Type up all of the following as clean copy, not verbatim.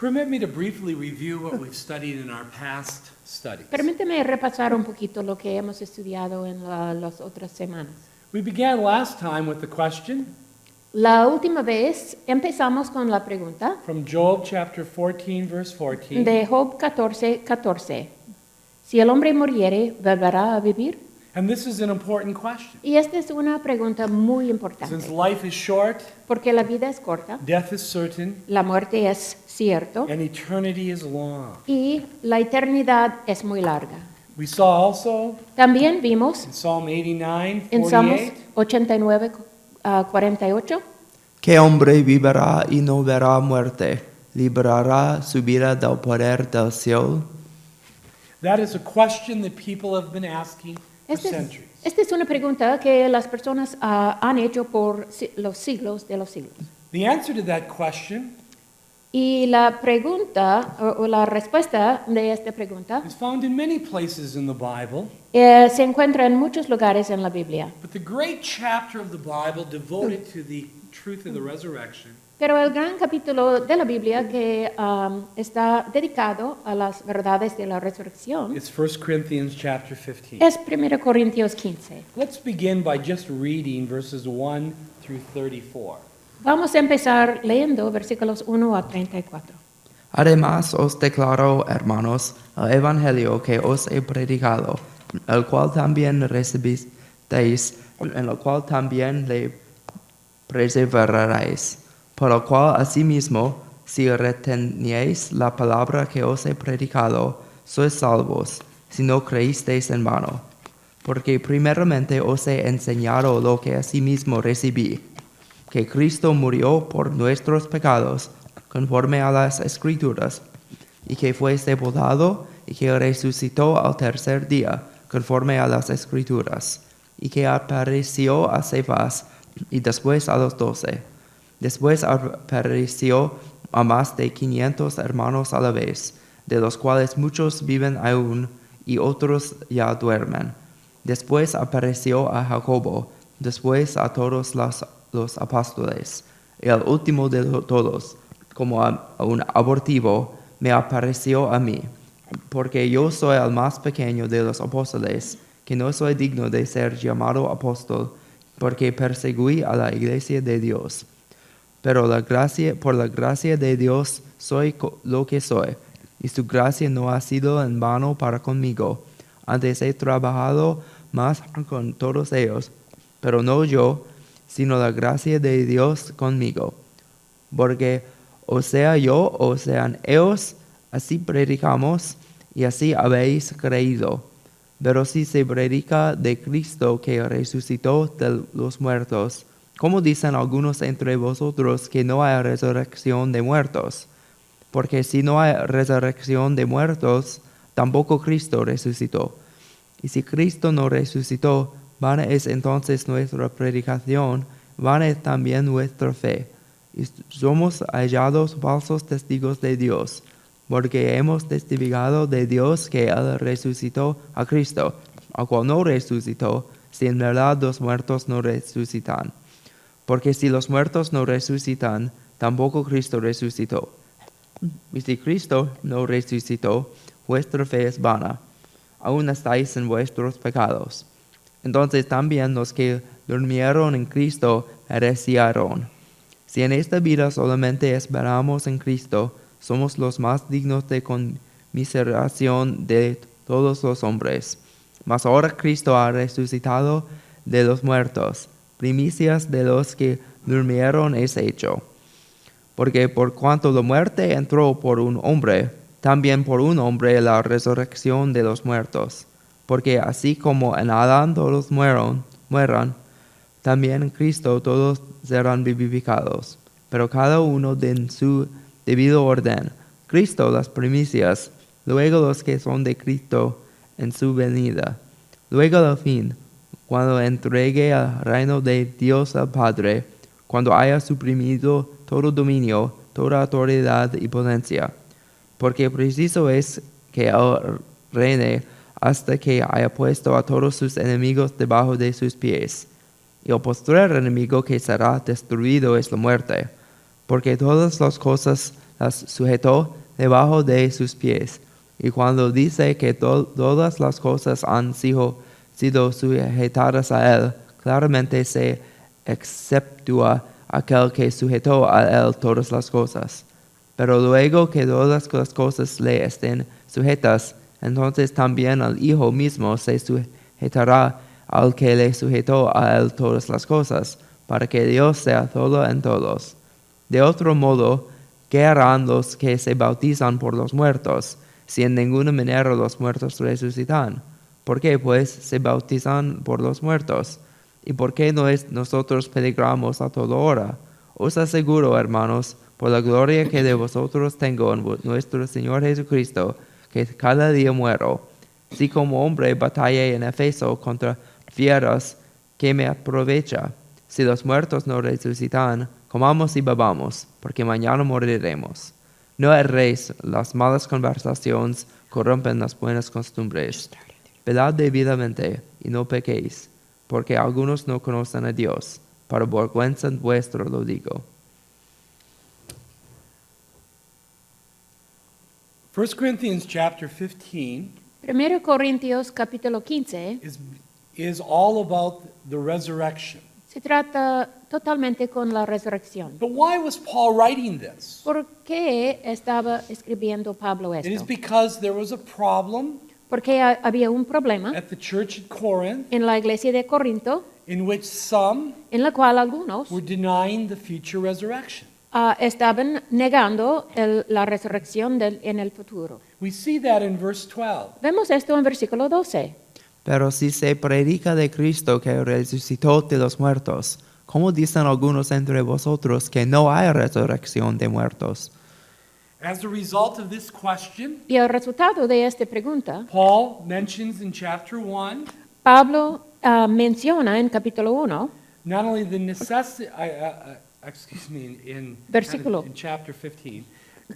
Permit me to briefly review what we've studied in our past studies. Permíteme repasar un poquito lo que hemos estudiado en las otras semanas. We began last time with the question La última vez empezamos con la pregunta from Job chapter 14, verse 14. de Job 14:14. Si el hombre muriere, ¿volverá a vivir? And this is an important question. Y esta es una pregunta muy Since importante, life is short, porque la vida es corta, death is certain, la muerte es cierto and eternity is long. y la eternidad es muy larga. We saw also También vimos in Psalm 89, en Salmos 48, 89:48 ¿Qué hombre vivirá y no verá muerte? ¿Librará su vida del poder del cielo? that is a question that people have been asking for Esta centuries. es una pregunta que las personas han hecho por los siglos de los siglos. The answer to that question Y la pregunta o la respuesta de esta pregunta is found in many places in the Bible, se encuentra en muchos lugares en la Biblia. but the great chapter of the Bible devoted to the truth of the resurrection Pero el gran capítulo de la Biblia que está dedicado a las verdades de la resurrección is 1 Corinthians chapter 15. es 1 Corintios 15. Let's begin by just reading verses 1 through 34. Vamos a empezar leyendo versículos 1 a 34. Además os declaro, hermanos, el evangelio que os he predicado, el cual también recibisteis, en el cual también le perseveraréis, por lo cual asimismo, si reteníais la palabra que os he predicado, sois salvos, si no creísteis en vano. Porque primeramente os he enseñado lo que asimismo recibí, que Cristo murió por nuestros pecados, conforme a las Escrituras, y que fue sepultado, y que resucitó al tercer día, conforme a las Escrituras, y que apareció a Cefas, y después a los 12. Después apareció a más de 500 hermanos a la vez, de los cuales muchos viven aún, y otros ya duermen. Después apareció a Jacobo, después a todos los apóstoles, y el último de todos, como a un abortivo, me apareció a mí, porque yo soy el más pequeño de los apóstoles, que no soy digno de ser llamado apóstol, porque perseguí a la iglesia de Dios. Pero por la gracia de Dios soy lo que soy, y su gracia no ha sido en vano para conmigo. Antes he trabajado más con todos ellos, pero no yo, sino la gracia de Dios conmigo. Porque o sea yo o sean ellos, así predicamos y así habéis creído. Pero si se predica de Cristo que resucitó de los muertos, ¿cómo dicen algunos entre vosotros que no hay resurrección de muertos? Porque si no hay resurrección de muertos, tampoco Cristo resucitó. Y si Cristo no resucitó, vana es entonces nuestra predicación, vana es también nuestra fe. Y somos hallados falsos testigos de Dios, porque hemos testificado de Dios que Él resucitó a Cristo, al cual no resucitó, si en verdad los muertos no resucitan. Porque si los muertos no resucitan, tampoco Cristo resucitó. Y si Cristo no resucitó, vuestra fe es vana. Aún estáis en vuestros pecados. Entonces también los que durmieron en Cristo perecieron. Si en esta vida solamente esperamos en Cristo, somos los más dignos de conmiseración de todos los hombres. Mas ahora Cristo ha resucitado de los muertos, primicias de los que durmieron es hecho. Porque por cuanto la muerte entró por un hombre, también por un hombre la resurrección de los muertos. Porque así como en Adán todos mueran, también en Cristo todos serán vivificados, pero cada uno en su debido orden. Cristo las primicias, luego los que son de Cristo en su venida. Luego al fin, cuando entregue el reino de Dios el Padre, cuando haya suprimido todo dominio, toda autoridad y potencia. Porque preciso es que Él reine hasta que haya puesto a todos sus enemigos debajo de sus pies. Y el postrer enemigo que será destruido es la muerte, porque todas las cosas las sujetó debajo de sus pies. Y cuando dice que todas las cosas han sido sujetadas a él, claramente se exceptúa aquel que sujetó a él todas las cosas. Pero luego que todas las cosas le estén sujetas, entonces también el Hijo mismo se sujetará al que le sujetó a él todas las cosas, para que Dios sea todo en todos. De otro modo, ¿qué harán los que se bautizan por los muertos, si en ninguna manera los muertos resucitan? ¿Por qué, pues, se bautizan por los muertos? ¿Y por qué nosotros peligramos a toda hora? Os aseguro, hermanos, por la gloria que de vosotros tengo en nuestro Señor Jesucristo, que cada día muero. Si como hombre batallé en Éfeso contra fieras, ¿qué me aprovecha? Si los muertos no resucitan, comamos y bebamos, porque mañana moriremos. No erréis, las malas conversaciones corrompen las buenas costumbres. Velad debidamente y no pequéis, porque algunos no conocen a Dios. Para vergüenza vuestra lo digo. 1 Corinthians chapter 15 1 Corintios capítulo 15 is all about the resurrection. se trata totalmente con la resurrección. But why was Paul writing this? ¿Por qué estaba escribiendo Pablo It is esto? because there was a problem Porque había un problema at the church at Corinth en la iglesia de Corinto in which some en la cual algunos were denying the future resurrection. estaban negando la resurrección en el futuro. We see that in verse 12. Vemos esto en versículo 12. Pero si se predica de Cristo que resucitó de los muertos, ¿cómo dicen algunos entre vosotros que no hay resurrección de muertos? As a result of this question, Y el resultado de esta pregunta, Paul mentions in chapter 1 Pablo menciona en capítulo 1, not only the necessity, Versículo. in chapter 15,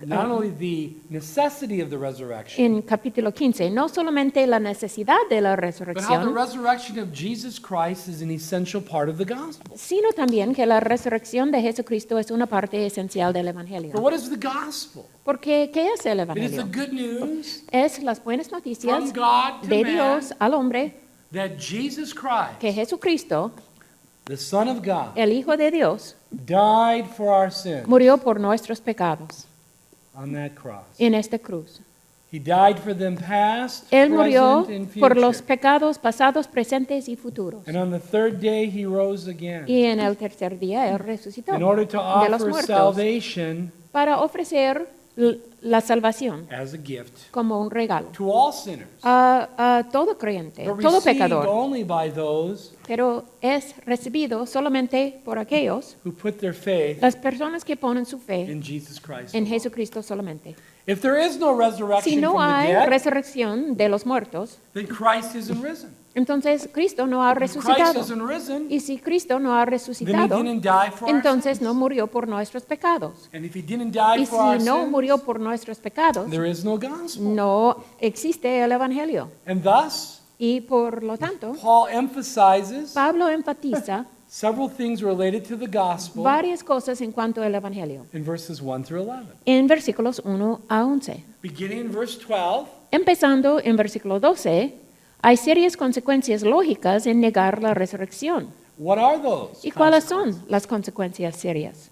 not only the necessity of the resurrection, en capítulo 15, no solamente la necesidad de la but how the resurrección, resurrection of Jesus Christ is an essential part of the gospel. sino también que la resurrección de Jesucristo es una parte esencial del For Evangelio. what is the gospel? Porque, ¿qué es el It is the Evangelio? good news Es las buenas noticias from God to de man Dios al hombre that Jesus Christ, que Jesucristo, the Son of God, el Hijo de Dios, died for our sins murió por nuestros pecados on that cross. en esta cruz. He died for them past, Él murió present, and por los future. pecados pasados, presentes y futuros. And on the third day he rose again Y en el tercer día Él resucitó in order to de los offer muertos salvation para ofrecer la salvación as a gift como un regalo to all sinners, a todo creyente, but todo received pecador, only by those pero es recibido solamente por aquellos, who put their faith las personas que ponen su fe in Jesus Christ. en alone. Jesucristo solamente. If there is no Si resurrection no from the hay dead, resurrección de los muertos, then Christ isn't risen. entonces Cristo no ha If Christ resucitado. isn't risen, Y si Cristo no ha then he resucitado, didn't die for our entonces sins. no murió por nuestros pecados. And if he didn't die Y for our si no sins, murió por nuestros pecados, there is no gospel. no existe el Evangelio. And thus, Y por lo tanto, Paul emphasizes Pablo enfatiza several things related to the gospel varias cosas en cuanto al Evangelio. in verses 1 through 11. En versículos 1 a 11. Beginning in verse 12, Empezando en versículo 12, hay serias consecuencias lógicas en negar la resurrección. what are those? ¿Y cuáles son las consecuencias serias?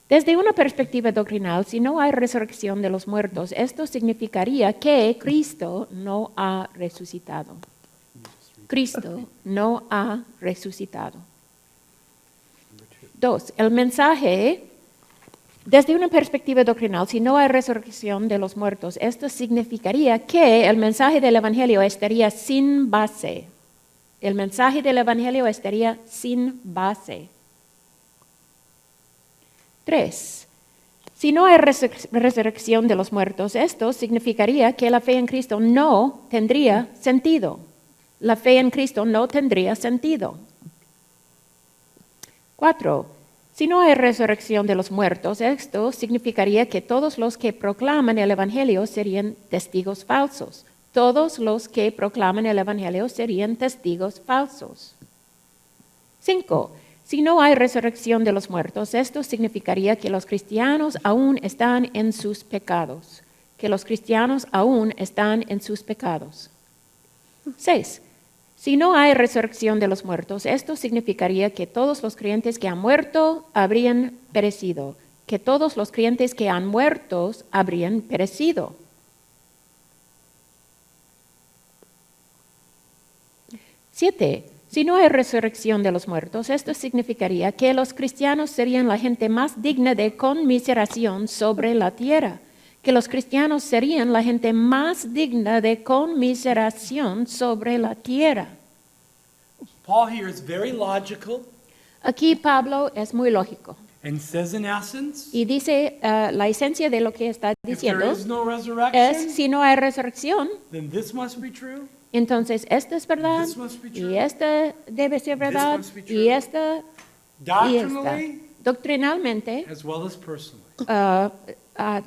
Desde una perspectiva doctrinal, si no hay resurrección de los muertos, esto significaría que Cristo no ha resucitado. Cristo no ha resucitado. 2. El mensaje, desde una perspectiva doctrinal, si no hay resurrección de los muertos, esto significaría que el mensaje del Evangelio estaría sin base. El mensaje del Evangelio estaría sin base. 3. Si no hay resurrección de los muertos, esto significaría que la fe en Cristo no tendría sentido. La fe en Cristo no tendría sentido. 4. Si no hay resurrección de los muertos, esto significaría que todos los que proclaman el Evangelio serían testigos falsos. Todos los que proclaman el Evangelio serían testigos falsos. 5. Si no hay resurrección de los muertos, esto significaría que los cristianos aún están en sus pecados. Que los cristianos aún están en sus pecados. 6. Si no hay resurrección de los muertos, esto significaría que todos los creyentes que han muerto habrían perecido. Que todos los creyentes que han muerto habrían perecido. 7. Si no hay resurrección de los muertos, esto significaría que los cristianos serían la gente más digna de conmiseración sobre la tierra. Que los cristianos serían la gente más digna de conmiseración sobre la tierra. Paul here is very logical Aquí Pablo es muy lógico and says in essence, y dice la esencia de lo que está if there diciendo is no es resurrection, si no hay resurrección, then this must be true, entonces esto es verdad This must be true. y esta debe ser verdad must be true. y esta y esta. doctrinally Doctrinalmente, as well as personally.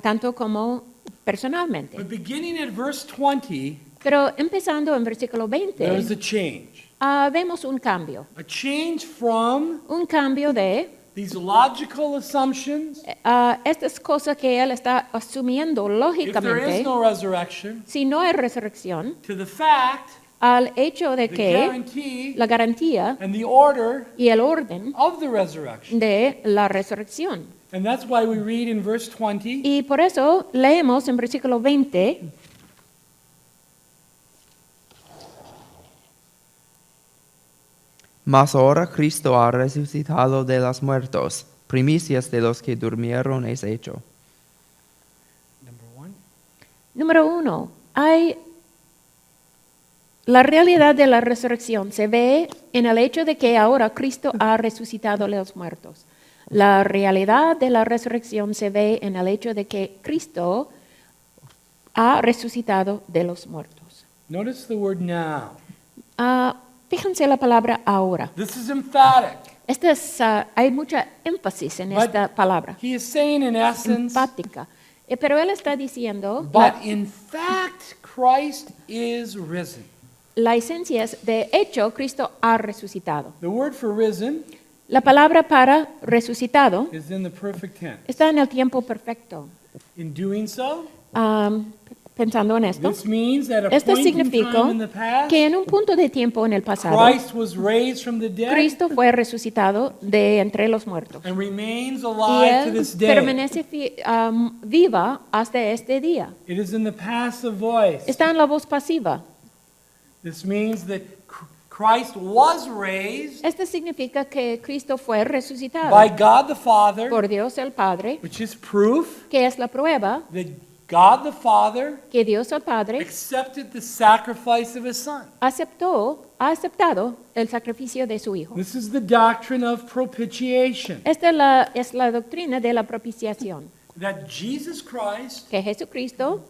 tanto como personalmente. But beginning at verse 20, Pero empezando en versículo there is 20, a change. vemos un cambio. A change from Un cambio de these logical assumptions. estas cosas que él está asumiendo If there is lógicamente, no resurrection, si no hay resurrección, to the fact, al hecho de the que guarantee, la garantía and the order y el orden of the resurrection. de la resurrección. And that's why we read in verse 20, Y por eso leemos en versículo 20, Mas ahora Cristo ha resucitado de los muertos, primicias de los que durmieron es hecho. number 1. número 1, hay la realidad de la resurrección se ve en el hecho de que ahora Cristo ha resucitado de los muertos. La realidad de la resurrección se ve en el hecho de que Cristo ha resucitado de los muertos. Notice the word now. Fíjense la palabra ahora. This is emphatic. Hay mucha énfasis en But esta palabra, He is saying in essence, empática. Pero él está diciendo, but in fact, Christ is risen. la esencia es, de hecho, Cristo ha resucitado. The word for risen La palabra para resucitado is in the perfect tense. está en el tiempo perfecto. In doing so, Pensando en esto, this means that at a esto point in significa time in the past, que en un punto de tiempo en el pasado, Christ was raised from the dead Cristo fue resucitado de entre los muertos. and remains Y alive to él this day. permanece viva hasta este día. It is in the passive voice. Está en la voz pasiva. This means that Christ was raised Esto significa que Cristo fue resucitado by God the Father, por Dios el Padre, which is proof que es la prueba that God the Father que Dios el Padre accepted the sacrifice of His Son. ha aceptado el sacrificio de su Hijo. This is the doctrine of propitiation, Esta es la doctrina de la propiciación, that Jesus Christ, que Jesucristo,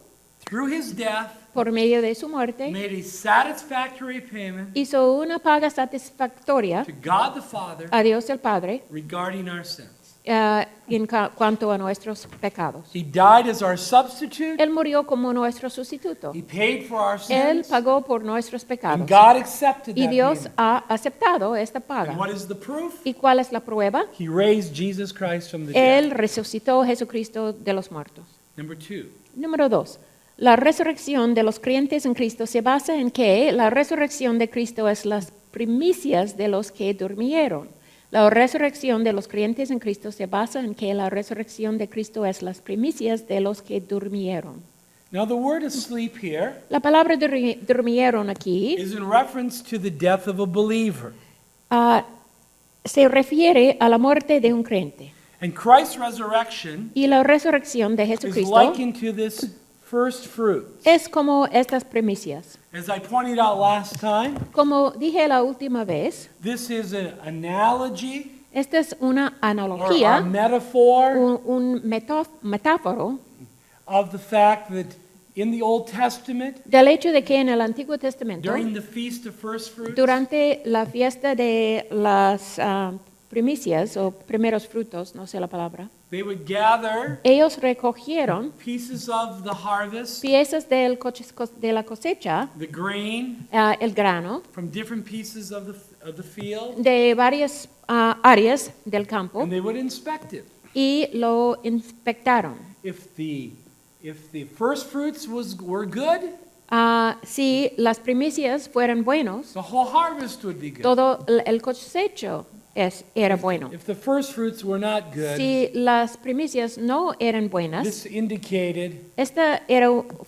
through His death, por medio de su muerte, made a satisfactory payment hizo una paga satisfactoria to God the Father a Dios el Padre regarding our sins. en cuanto a nuestros pecados. He died as our substitute. Él murió como nuestro sustituto. He paid for our Él sins. pagó por nuestros And pecados. God accepted Y that Dios payment. ha aceptado esta And paga. what is the proof? ¿Y cuál es la prueba? He raised Jesus Christ from the dead. Él resucitó a Jesucristo de los muertos. Number 2. Número 2. La resurrección de los creyentes en Cristo se basa en que la resurrección de Cristo es las primicias de los que durmieron. La resurrección de los creyentes en Cristo se basa en que la resurrección de Cristo es las primicias de los que durmieron. Now the word asleep here La palabra durmieron aquí is in reference to the death of a believer. se refiere a la muerte de un creyente. And Christ's resurrection Y la resurrección de is Jesucristo likened to this first fruit. es como estas primicias. As I pointed out last time, Como dije la última vez, this is an analogy esta es una or a analogía, metaphor un metáforo of the fact that in the Old Testament, del hecho de que en el Antiguo Testamento, during the Feast of First Fruits, durante la fiesta de las primicias o primeros frutos, no sé la palabra, They would gather ellos recogieron pieces of the harvest, piezas de la cosecha, the grain, el grano, from different pieces of the field, de varias áreas del campo and they would inspect it. y lo inspectaron. If the first fruits were good, Si las primicias fueran buenos, the whole harvest would be good. todo el cosecho era bueno. If the first fruits were not good, Si las primicias no eran buenas, this indicated esta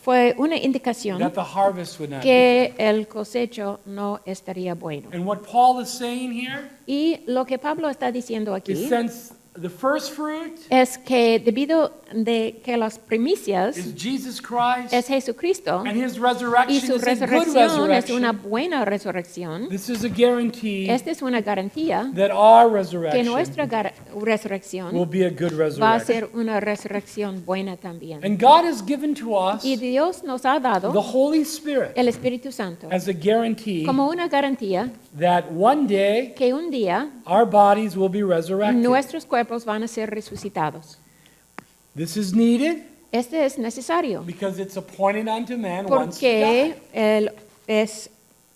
fue una indicación that the harvest would not be que el cosecho no estaría bueno. good. And what Paul is saying here Y lo que Pablo está diciendo is aquí since the first fruit es que debido de que las primicias is Jesus Christ es Jesucristo and his y resurrection su is a good resurrección es una resurrection, buena resurrección, this is a guarantee esta es una garantía that our que resurrection nuestra will resurrección be a good va a resurrection. ser una resurrección buena también. And God has given to us Y Dios nos ha the dado Holy Spirit el Espíritu Santo as a guarantee como una garantía that one day que un día our bodies will be resurrected. nuestros cuerpos van a ser resucitados. This is needed Este es necesario because it's appointed unto man once to porque die.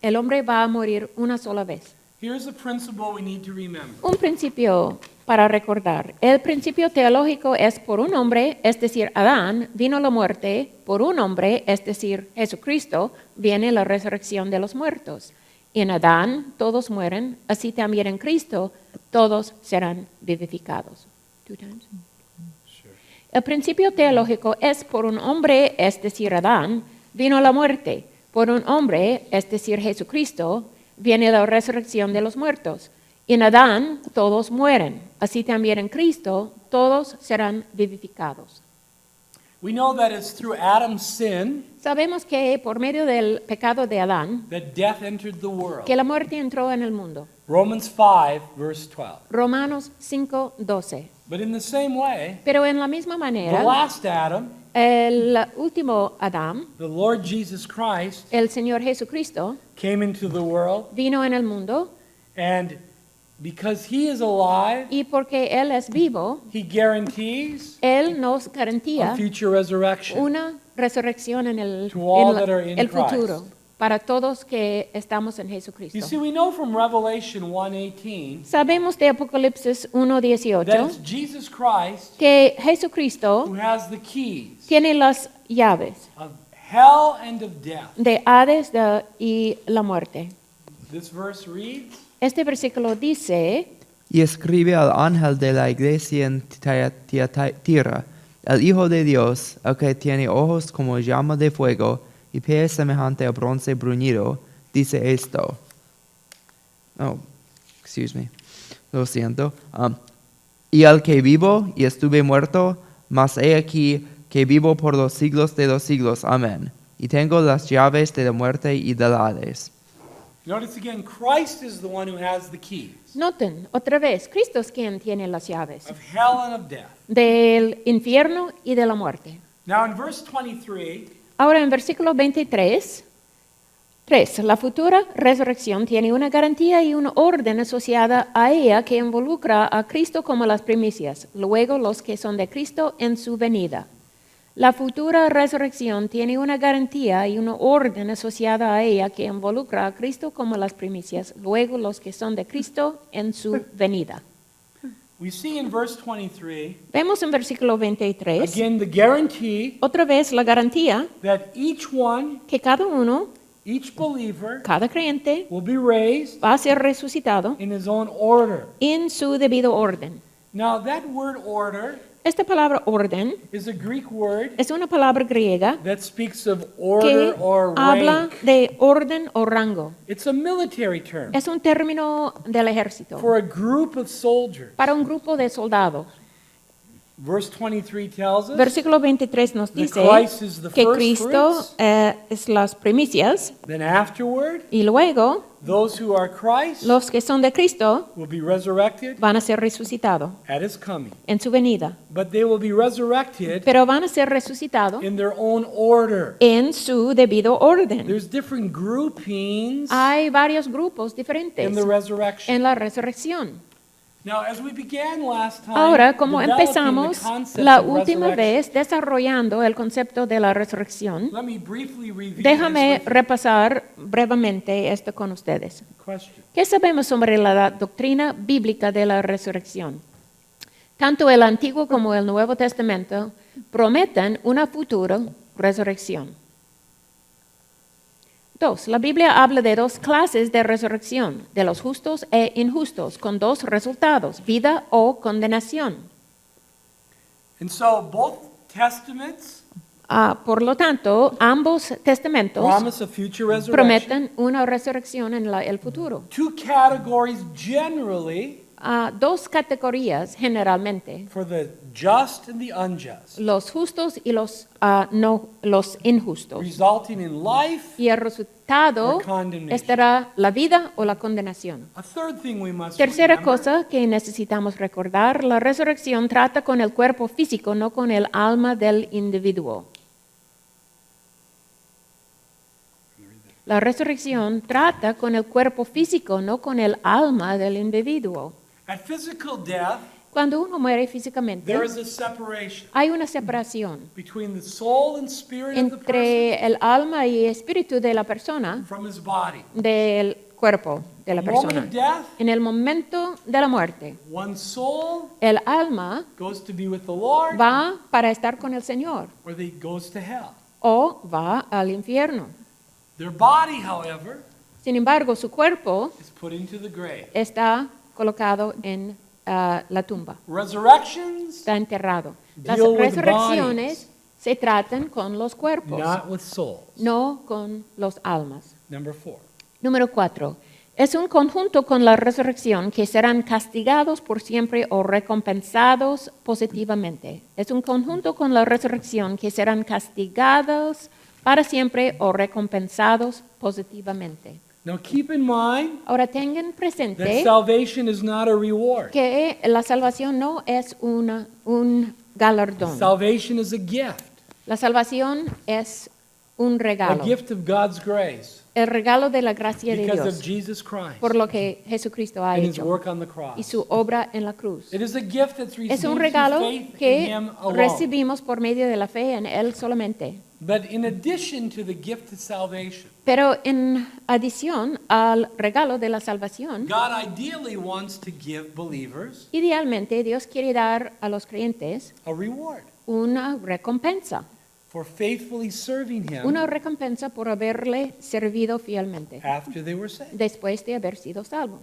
el hombre va a morir una sola vez. Here's a principle we need to remember. Un principio para recordar. El principio teológico es por un hombre, es decir, Adán, vino la muerte, por un hombre, es decir, Jesucristo, viene la resurrección de los muertos. En Adán todos mueren, así también en Cristo todos serán vivificados. El principio teológico es por un hombre, es decir, Adán, vino la muerte. Por un hombre, es decir, Jesucristo, viene la resurrección de los muertos. En Adán todos mueren, así también en Cristo todos serán vivificados. We know that it's through Adam's sin Sabemos que por medio del pecado de Adán, that death entered the world. que la muerte entró en el mundo. Romans 5, verse 12. Romanos 5:12. But in the same way, Pero en la misma the manera, last Adam, el último Adán, the Lord Jesus Christ, el Señor Jesucristo, came into the world, vino en el mundo and because he is alive, y porque Él es vivo, he guarantees Él nos a garantía future resurrection. una resurrección en el, To all en la- that are in el Christ. futuro para todos que estamos en You Jesucristo. see, we know from Revelation 1:18 Sabemos de Apocalipsis that 1:18 it's Jesus Christ que who Jesucristo has the keys tiene las llaves of hell and of death. de Hades y la muerte. This verse reads, Este versículo dice, Y escribe al ángel de la iglesia en Tiatira, el Hijo de Dios, el que tiene ojos como llama de fuego y pies semejante a bronce bruñido, dice esto. Oh, excuse me. Lo siento. Y al que vivo y estuve muerto, mas he aquí que vivo por los siglos de los siglos. Amén. Y tengo las llaves de la muerte y del Hades. notice again, Christ is the one who has the keys noten otra vez, Cristo es quien tiene las llaves of hell and of death. del infierno y de la muerte. Now in verse 23, Ahora en versículo 23, 3, la futura resurrección tiene una garantía y una orden asociada a ella que involucra a Cristo como las primicias, luego los que son de Cristo en su venida. La futura resurrección tiene una garantía y una orden asociada a ella que involucra a Cristo como las primicias, luego los que son de Cristo en su venida. we see in verse 23, Vemos en versículo 23, again, the guarantee otra vez la garantía that each one, que cada uno, each believer, cada creyente, will be raised va a ser resucitado in his own order. en su debido orden. Now, that word order Esta palabra orden is a Greek word es una palabra griega that speaks of que order or habla rank. de orden o rango. It's a military term Es un término del ejército for a group of soldiers. para un grupo de soldados. Verse 23 tells us Versículo 23 nos that dice Christ is the que first Cristo fruits. es las primicias Then afterward, y luego those who are Christ los que son de Cristo will be resurrected van a ser resucitados at his coming. en su venida. But they will be resurrected Pero van a ser resucitados in their own order. en su debido orden. There's different groupings Hay varios grupos in diferentes the resurrection. en la resurrección. Now, as we began last time, Ahora, como developing the empezamos concept la of última resurrection, vez desarrollando el concepto de la resurrección, let me briefly review déjame this with repasar brevemente esto con ustedes. you. Question. ¿Qué sabemos sobre la doctrina bíblica de la resurrección? Tanto el Antiguo como el Nuevo Testamento prometen una futura resurrección. 2. La Biblia habla de dos clases de resurrección, de los justos e injustos, con dos resultados, vida o condenación. And so both testaments Por lo tanto, ambos testamentos promise a future resurrection. prometen una resurrección en el futuro. Two categories generally Dos categorías generalmente, for the just and the unjust, los justos y los injustos. resulting in life. Y el resultado Or condemnation. estará la vida o la condenación. A third thing we must Tercera remember, cosa que necesitamos recordar, la resurrección trata con el cuerpo físico, no con el alma del individuo. La resurrección trata con el cuerpo físico, no con el alma del individuo. at physical death, Cuando uno muere físicamente, there is a separation hay una separación between the soul and spirit of the person entre el alma y espíritu de la persona, from his body. del cuerpo de la The moment persona. of death, En el momento de la muerte, one soul el alma goes to be with the Lord, va para estar con el Señor or they goes to hell. o va al infierno. Their body, however, Sin embargo, su cuerpo is put into the grave. está colocado en la tumba, Resurrections, está enterrado. Las Deal with resurrecciones se tratan con los cuerpos, not with souls. no con los almas. Number 4. Número 4. Es un conjunto con la resurrección que serán castigados por siempre o recompensados positivamente. Es un conjunto con la resurrección que serán castigados para siempre o recompensados positivamente. Now keep in mind Ahora tengan that presente salvation is not a reward. que la salvación no es un galardón. Salvation is a gift. La salvación es un A regalo, gift of God's grace el regalo de la gracia de because of Dios Jesus Christ por lo que Jesucristo ha and his hecho work on the y cross. su obra en la cruz. It is a gift that's received Es un through regalo faith in que him alone. recibimos por medio de la fe en Él solamente. But in addition to the gift of salvation, Pero en adición al regalo de la salvación, God ideally wants to give believers idealmente Dios quiere dar a los creyentes a reward una recompensa for faithfully serving him una recompensa por haberle servido fielmente after they were saved. después de haber sido salvo.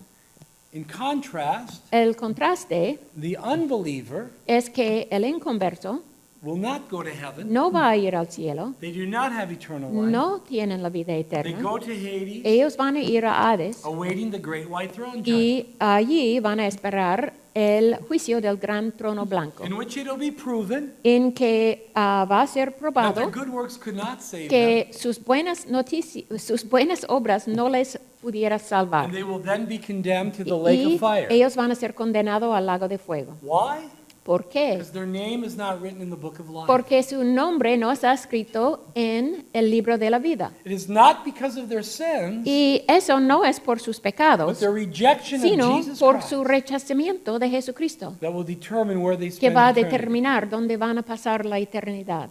In contrast, El contraste the unbeliever es que el inconverso will not go to heaven. no va a ir al cielo, They do not have eternal life. no tienen la vida They eterna. go to Hades, Ellos van a ir a Hades awaiting the great white throne judgment, y allí van a esperar el juicio del gran trono blanco, in which it'll be proven en que va a ser that their probado good works could not save them, que sus buenas obras no les pudiera salvar. and they will then be condemned to the lake Y of fire. ellos van a ser condenados al lago de fuego. Why? ¿Por qué? Because their name is not written in the book of life. Porque su nombre no está escrito en el libro de la vida. It is not because of their sins, Y eso no es por sus but pecados, their rejection of sino Jesus por Christ su rechazamiento de Jesucristo, that will determine where they que spend va a eternity. determinar dónde van a pasar la eternidad.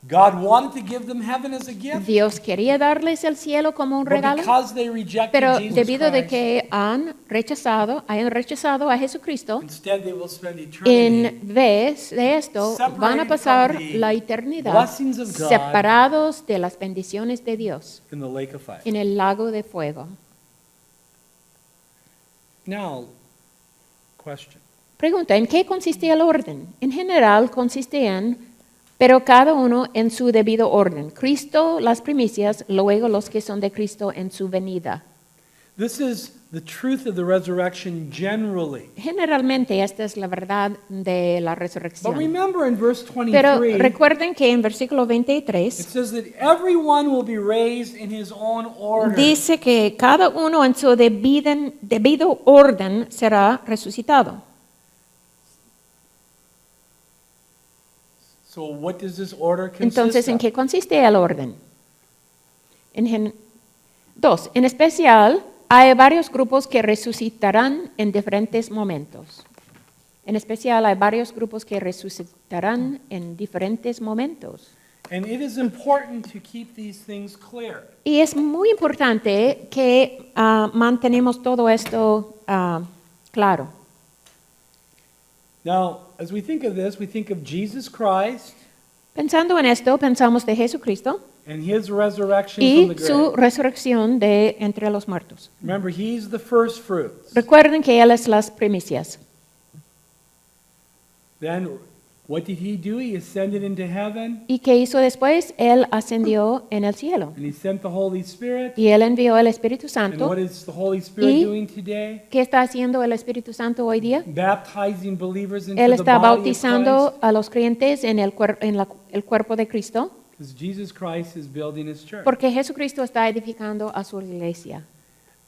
God wanted to give them heaven as a gift, Dios quería darles el cielo como un but regalo, because they rejected pero Jesus debido de Christ, que hayan rechazado a Jesucristo, instead they will spend eternity en vez de esto van a pasar la eternidad blessings of God separados de las bendiciones de Dios in the lake of fire. en el lago de fuego. Now, question. Pregunta, ¿en qué consiste el orden? En general consiste en, pero cada uno en su debido orden. Cristo, las primicias, luego los que son de Cristo en su venida. This is the truth of the resurrection generally. Generalmente esta es la verdad de la But resurrección. remember in verse Pero 23, recuerden que en versículo it 23 says that everyone will be raised in his own order. dice que cada uno en su debido orden será resucitado. So what does this order consist Entonces, ¿en of? qué consiste el orden? 2. En especial, hay varios grupos que resucitarán en diferentes momentos. En especial, hay varios grupos que resucitarán en diferentes momentos. And it is important to keep these things clear. Y es muy importante que mantenemos todo esto claro. Now, as we think of this, we think of Jesus Christ Pensando en esto, pensamos de Jesucristo and his resurrection from y the su grave. resurrección de entre los muertos. Remember, he's the first fruits. Recuerden que Él es las primicias. Then, what did he do? He ascended into heaven, ¿Y qué hizo después? Él ascendió en el cielo. and he sent the Holy Spirit. Y Él envió el Espíritu And Santo. what is the Holy Spirit Y- doing today? ¿Qué está haciendo el Espíritu Santo hoy día? Baptizing believers into Él the está body of bautizando Christ. a los creyentes en el cuerpo de Cristo, Because Jesus Christ is building his church. porque Jesucristo está edificando a su iglesia.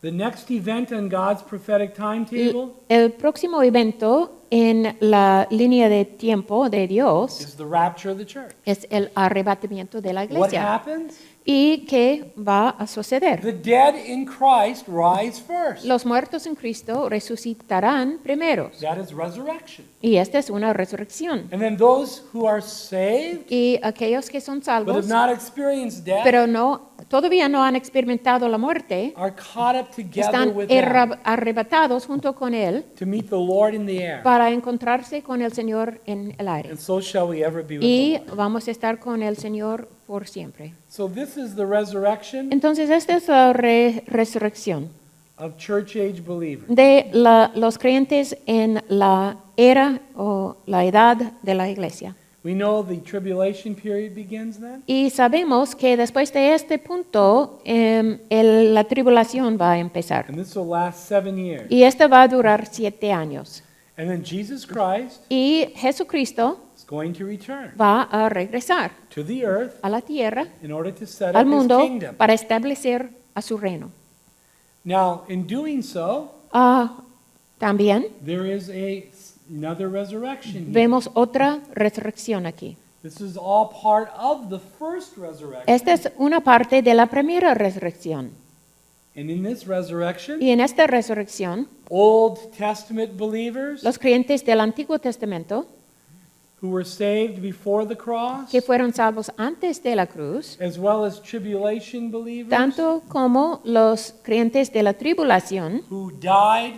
The next event on God's prophetic timetable El próximo evento en la línea de tiempo de Dios is the rapture of the church. es el arrebatamiento de la What iglesia. happens? ¿Y qué va a suceder? The dead in Christ rise first. Los muertos en Cristo resucitarán primeros. That is resurrection. Y esta es una resurrección. And then those who are saved Y aquellos que son but have salvos, not experienced death pero todavía no han experimentado la muerte, are caught up together están with them arrebatados junto con Él to meet the Lord in the air. para encontrarse con el Señor en el aire. And so shall we ever be with Y the Lord. vamos a estar con el Señor por siempre. So this is the resurrection Entonces, esta es la resurrección of church age believers. de los creyentes en la era o la edad de la iglesia. We know the tribulation period begins then. Y sabemos que después de este punto, la tribulación va a empezar. And this will last 7 years. Y esta va a durar 7 años. And then Jesus Christ Y Jesucristo is going to return va a regresar to the earth a la tierra, in order to set al up his mundo, kingdom. para establecer a su reino. Now, in doing so, También there is another resurrection here. vemos otra resurrección aquí. This is all part of the first resurrection. Esta es una parte de la primera resurrección. And in this resurrection, Y en esta resurrección, Old Testament believers los creyentes del Antiguo Testamento, who were saved before the cross, que fueron salvos antes de la cruz, as well as tribulation believers tanto como los creyentes de la tribulación, who died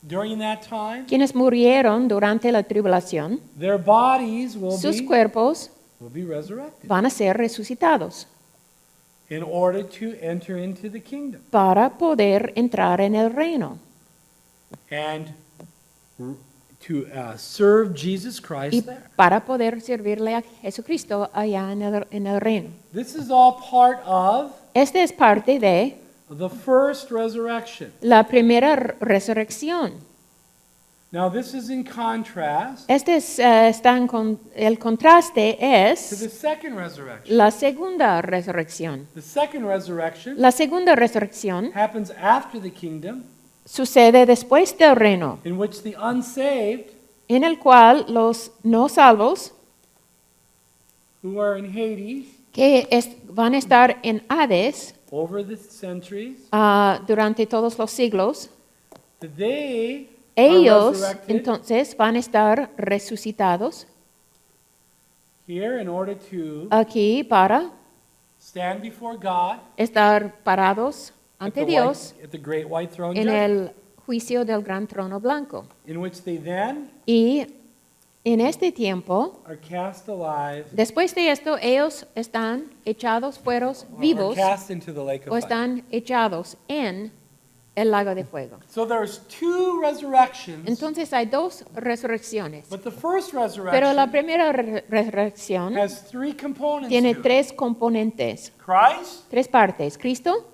during that time, quienes murieron durante la tribulación, their bodies will sus cuerpos be resurrected van a ser resucitados in order to enter into the kingdom para poder entrar en el reino and to serve Jesus Christ y there. para poder servirle a Jesucristo allá en el reino. This is all part of Esta es parte de the first resurrection. la primera resurrección. Now, this is in contrast El contraste to the es second resurrection. la segunda resurrección. The second resurrection La segunda resurrección happens after the kingdom, sucede después del reino, in which the unsaved en el cual los no salvos who are in Hades que van a estar en Hades over the centuries, durante todos los siglos, that they are ellos resurrected entonces van a estar resucitados here in order to aquí para stand before God estar parados at ante the, Dios at the great white throne en judgment, el juicio del gran trono blanco. in which they then Y en este tiempo, are cast alive después de esto, ellos están echados fuera or vivos cast into the lake o of fire. están echados en el lago de fuego. So there's two resurrections, Entonces hay dos resurrecciones, but the first pero la resurrection primera resurrección has three components tiene to it. 3 componentes, Christ, 3 partes. Cristo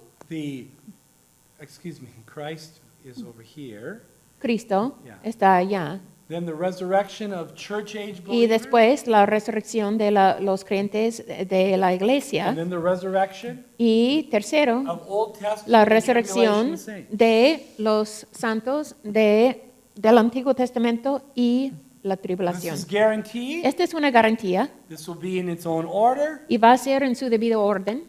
Christ is over here. Yeah. está allá. Then the resurrection of church age Y believers. después la resurrección de los creyentes de la iglesia. And then the resurrection Y tercero, of Old Testament la and resurrección tribulation saints. de los santos del Antiguo Testamento y la This tribulación. is guaranteed. Esta es una garantía This will be in its own order. y va a ser en su debido orden.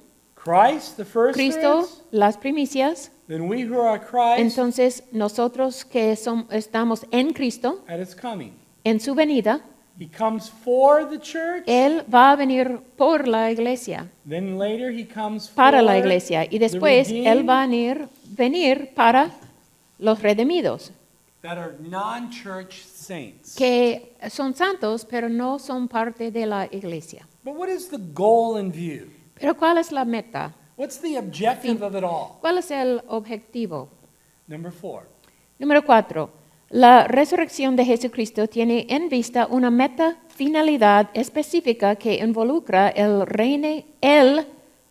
Christ, the first Cristo, fruits, las primicias. then we who are Christ Entonces, nosotros que estamos en Cristo, at his coming. en su venida, He comes for the church, Él va a venir por la iglesia, then later he comes para for la iglesia, y the después redeemed Él va a venir para los redimidos, that are non-church saints. que son santos, pero no son parte de la iglesia. But what is the goal in view? Pero ¿cuál es la meta? What's the objective of it all? ¿Cuál es el objetivo? Number 4. Número 4. La resurrección de Jesucristo tiene en vista una meta finalidad específica que involucra el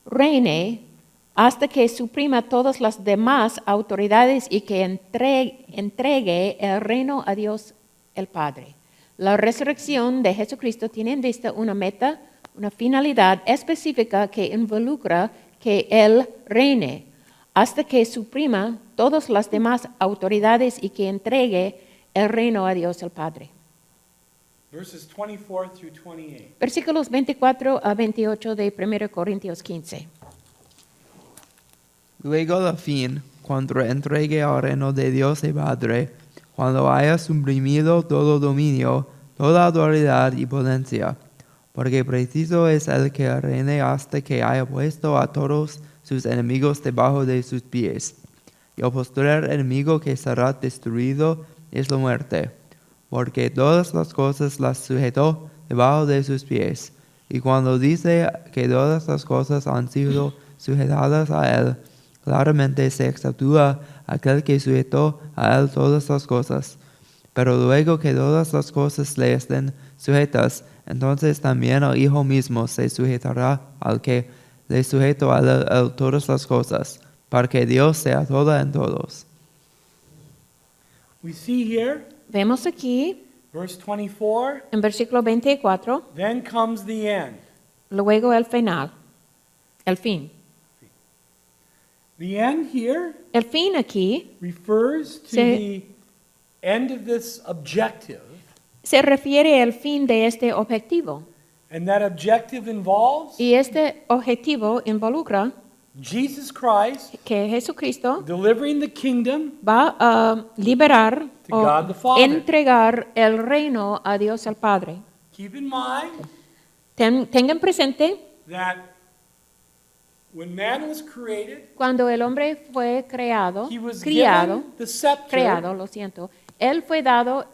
reine hasta que suprima todas las demás autoridades y que entregue el reino a Dios el Padre. La resurrección de Jesucristo tiene en vista una meta, una finalidad específica que involucra que Él reine hasta que suprima todas las demás autoridades y que entregue el reino a Dios el Padre. Verses 24 through 28. Versículos 24 a 28 de 1 Corintios 15. Luego al fin, cuando entregue al reino de Dios el Padre, cuando haya suprimido todo dominio, toda autoridad y potencia, porque preciso es el que reine hasta que haya puesto a todos sus enemigos debajo de sus pies. Y el postrer enemigo que será destruido es la muerte, porque todas las cosas las sujetó debajo de sus pies. Y cuando dice que todas las cosas han sido sujetadas a él, claramente se exceptúa aquel que sujetó a él todas las cosas. Pero luego que todas las cosas le estén sujetas, entonces también el Hijo mismo se sujetará al que le sujetó a él todas las cosas, para que Dios sea todo en todos. We see here, Vemos aquí verse 24, en versículo 24, then comes the end. luego el final, el fin. The end here El fin aquí refers to Se- the end of this objective, se refiere al fin de este objetivo. and that objective involves Y este objetivo involucra Jesus Christ que Jesucristo delivering the kingdom va a liberar To o God the Father. entregar el reino a Dios el Padre. Keep in mind Tengan presente, that when man was created, cuando el hombre fue criado, he was given the scepter. lo siento, él fue dado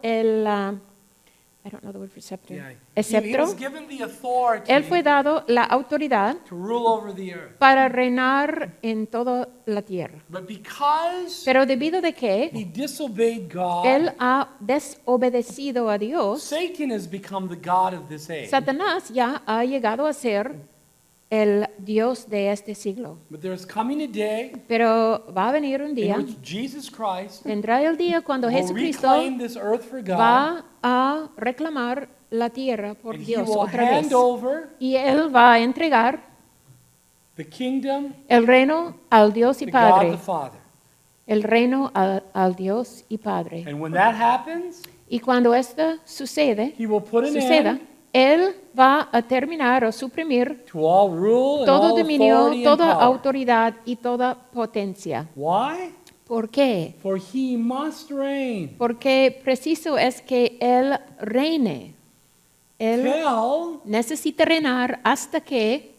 I don't know the word for scepter, Yeah. el He sceptro, was given the authority él fue dado la autoridad to rule over the earth. para reinar en toda la tierra. But because Pero debido de que he disobeyed God, él ha desobedecido a Dios, Satan has become the God of this age. Satanás ya ha llegado a ser el Dios de este siglo. But there's coming a day Pero va a venir un in día, which Jesus Christ vendrá el día cuando will Jesucristo reclaim this earth for God, va a reclamar la tierra por and he Dios will otra vez. hand over Y él va a entregar the kingdom el reino al Dios y to God Padre. the Father. El reino al Dios y Padre. And when that happens, Y cuando esto sucede, he will put an suceda, end él va a terminar o suprimir to all rule and todo all dominio, authority and toda power. autoridad y toda potencia. Why? ¿Por qué? For he must reign Porque preciso es que él reine. Él till necesita reinar hasta que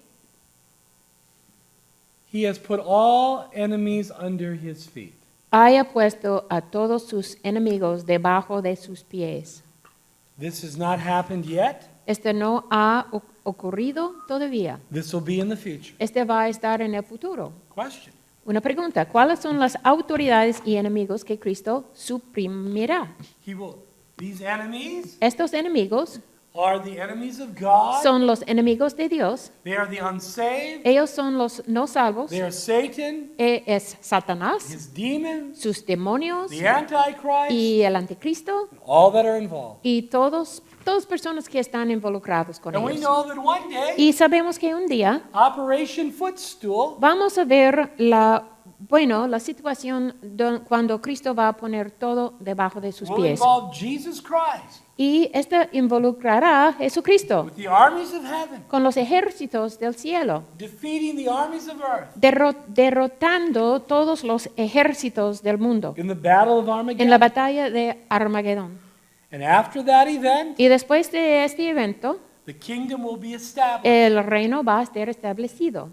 he has put all enemies under his feet. haya puesto a todos sus enemigos debajo de sus pies. This has not happened yet. Este no ha ocurrido todavía. This will be in the future. Este va a estar en el futuro. Question. Una pregunta, ¿cuáles son las autoridades y enemigos que Cristo suprimirá? These enemmies Estos enemigos are the enemies of God. son los enemigos de Dios. They are the unsaved. Ellos son los no salvos. They are Satan, Es Satanás, his demons, sus demonios the Antichrist, y el anticristo and all that are involved. y todas personas que están involucrados con And we ellos. know that one day, Y sabemos que un día Operation Footstool vamos a ver la situación cuando Cristo va a poner todo debajo de sus will pies. involve Jesus Christ Y esto involucrará a Jesucristo with the armies of heaven, con los ejércitos del cielo, defeating the armies of earth derrotando todos los ejércitos del mundo in the battle of en la Armageddon. batalla de Armagedón. And after that event, Y después de este evento, the kingdom will be established. el reino va a ser establecido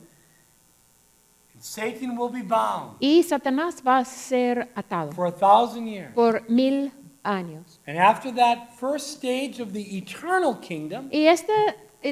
And Satan will be bound y Satanás va a ser atado for 1,000 years. por 1000 años. And after that first stage of the eternal kingdom, Y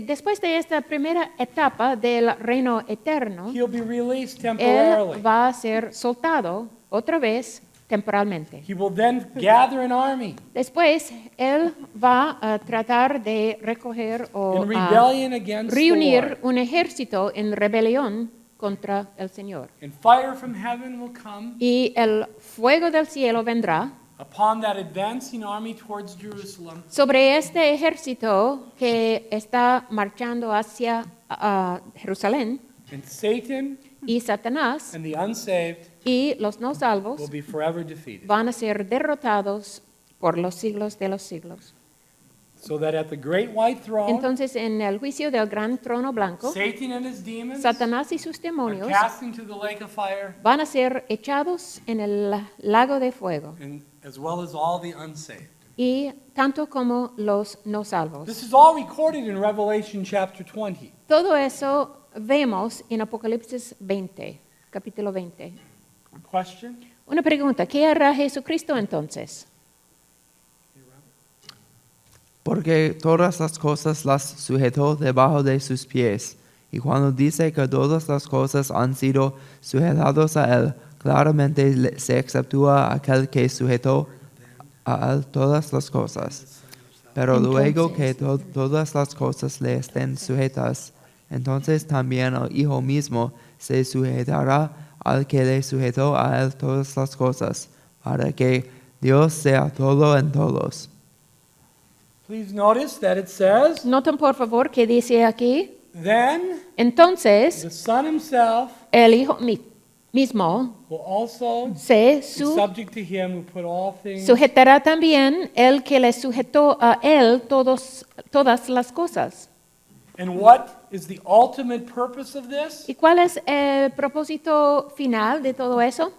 después de esta primera etapa del reino eterno, he'll be released él temporarily. va a ser soltado otra vez temporalmente. He will then gather an army Después, él va a tratar de recoger o in a rebellion against the reunir Lord. un ejército en rebelión contra el Señor. And fire from heaven will come Y el fuego del cielo vendrá upon that advancing army towards Jerusalem. sobre este ejército que está marchando hacia Jerusalén, And Satan y Satanás and the unsaved y los no will salvos be forever defeated. van a ser derrotados por los siglos de los siglos. So that at the great white throne, Entonces, en el juicio del gran trono blanco, Satan and his demons Satanás y sus are demonios cast into the lake of fire, van a ser echados en el lago de fuego, and as well as all the unsaved. y tanto como los no salvos. This is all recorded in Revelation chapter 20. Todo eso vemos en Apocalipsis 20, capítulo 20. Question? Una pregunta, ¿qué hará Jesucristo entonces? Porque todas las cosas las sujetó debajo de sus pies. Y cuando dice que todas las cosas han sido sujetadas a él, claramente se exceptúa aquel que sujetó a él todas las cosas. Pero luego que todas las cosas le estén sujetas, entonces también el Hijo mismo se sujetará al que le sujetó a él todas las cosas, para que Dios sea todo en todos. Please notice that it says, Noten por favor que dice aquí, then entonces the Son himself el Hijo mismo will also se be subject to him who put all things. sujetará también el que le sujetó a él todas las cosas. And what is the ultimate purpose of this? ¿Y cuál es el propósito final de todo eso?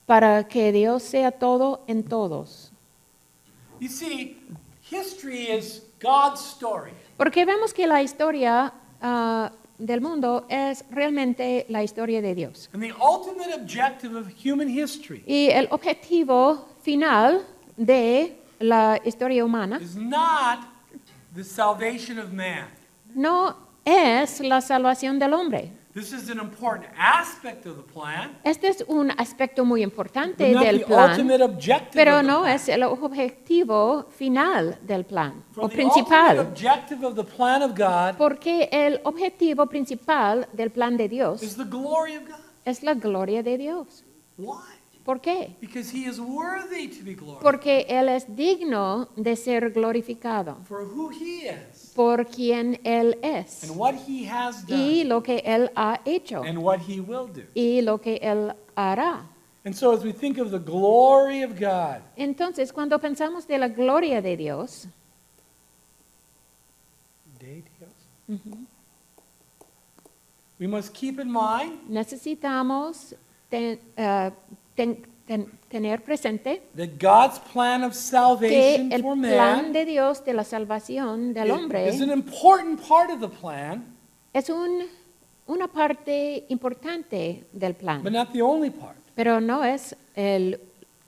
Para que Dios sea todo en todos. You see, history is God's story. Porque vemos que la historia del mundo es realmente la historia de Dios. And the ultimate objective of human history Y el objetivo final de la historia humana is not the salvation of man. no es la salvación del hombre. This is an important aspect of the plan, Este es un aspecto muy importante but not del the plan, ultimate objective pero of the no plan. es el objetivo final del plan For o the ultimate principal. objective of the plan of God Porque el objetivo principal del plan de Dios is the glory of God. es la gloria de Dios. Why? ¿Por qué? Because he is worthy to be glorified Porque Él es digno de ser glorificado for who he is por quien Él es and what he has y done lo que Él ha hecho and what he will do. y lo que Él hará. And so as we think of the glory of God, Entonces, cuando pensamos de la gloria de Dios, we must keep in mind necesitamos tener presente that God's plan of que salvation el for plan man de Dios de la salvación del hombre is an important part of the plan, es una parte importante del plan, but not the only part. pero no es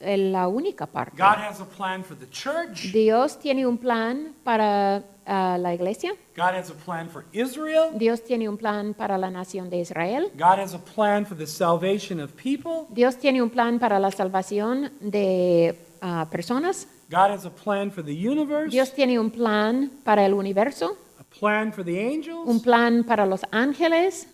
la única parte. God has a plan for the church. Dios tiene un plan para la iglesia, God has a plan for Israel. Dios tiene un plan para la nación de Israel, God has a plan for the salvation of people. Dios tiene un plan para la salvación de personas, God has a plan for the universe, Dios tiene un plan para el universo, a plan for the un angels, plan para los ángeles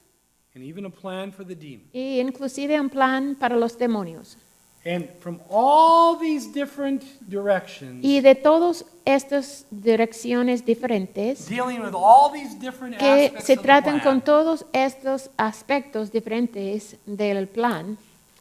and even a plan for the demons. e inclusive un plan para los demonios. And from all these different directions, Y de todas estas direcciones diferentes dealing with all these different que aspects se of the tratan con plan, todos estos aspectos diferentes del plan,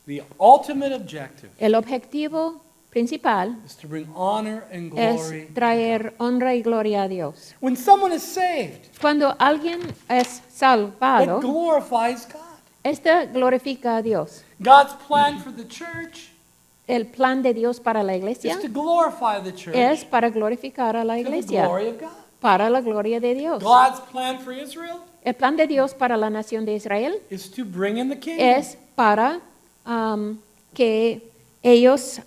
the ultimate objective el objetivo principal is to bring honor and es glory. traer honra y gloria a Dios. When someone is saved, Cuando alguien es it salvado, glorifies God. este glorifica a Dios. God's plan for the church El plan de Dios para la is iglesia to glorify the church es para glorificar a la to the iglesia, glory of God. para la gloria de Dios. God's plan for Israel El plan de Dios para la nación de Israel is to bring in the kingdom. es para que ellos